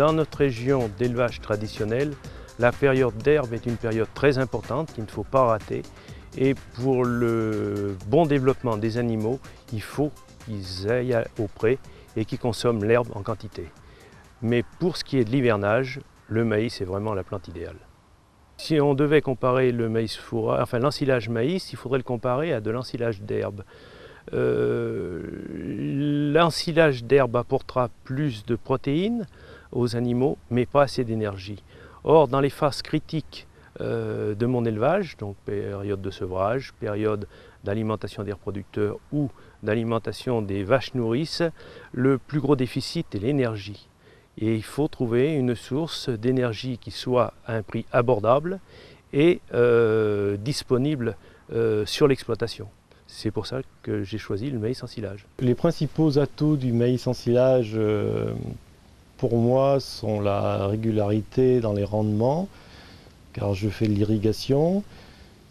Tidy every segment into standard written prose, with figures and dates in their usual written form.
dans notre région d'élevage traditionnel, la période d'herbe est une période très importante qu'il ne faut pas rater. Et pour le bon développement des animaux, il faut qu'ils aillent au pré et qu'ils consomment l'herbe en quantité. Mais pour ce qui est de l'hivernage, le maïs est vraiment la plante idéale. Si on devait comparer le maïs fourrage, enfin l'ensilage maïs, il faudrait le comparer à de l'ensilage d'herbe. L'ensilage d'herbe apportera plus de protéines aux animaux, mais pas assez d'énergie. Or, dans les phases critiques de mon élevage, donc période de sevrage, période d'alimentation des reproducteurs ou d'alimentation des vaches nourrices, le plus gros déficit est l'énergie. Et il faut trouver une source d'énergie qui soit à un prix abordable et disponible sur l'exploitation. C'est pour ça que j'ai choisi le maïs en silage. Les principaux atouts du maïs en silage, pour moi, sont la régularité dans les rendements, car je fais de l'irrigation,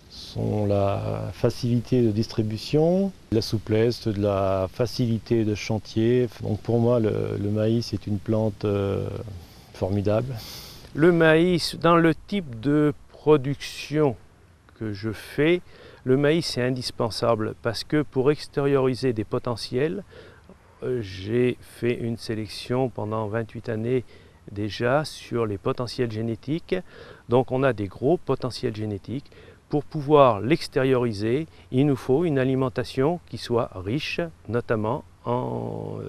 sont la facilité de distribution, la souplesse, de la facilité de chantier. Donc pour moi, le maïs est une plante formidable. Le maïs, dans le type de production que je fais, le maïs est indispensable parce que pour extérioriser des potentiels, j'ai fait une sélection pendant 28 années déjà sur les potentiels génétiques. Donc on a des gros potentiels génétiques. Pour pouvoir l'extérioriser, il nous faut une alimentation qui soit riche, notamment en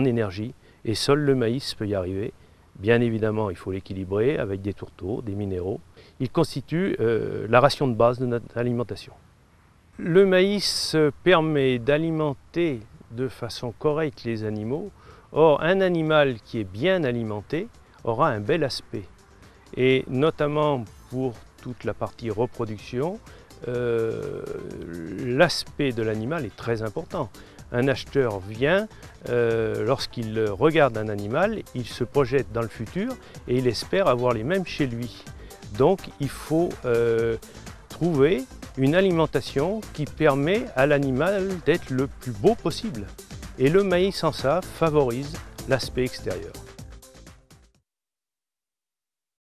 énergie. Et seul le maïs peut y arriver. Bien évidemment, il faut l'équilibrer avec des tourteaux, des minéraux. Il constitue la ration de base de notre alimentation. Le maïs permet d'alimenter de façon correcte les animaux. Or, un animal qui est bien alimenté aura un bel aspect. Et notamment pour toute la partie reproduction, l'aspect de l'animal est très important. Un acheteur vient, lorsqu'il regarde un animal, il se projette dans le futur et il espère avoir les mêmes chez lui. Donc il faut trouver une alimentation qui permet à l'animal d'être le plus beau possible. Et le maïs en ça favorise l'aspect extérieur.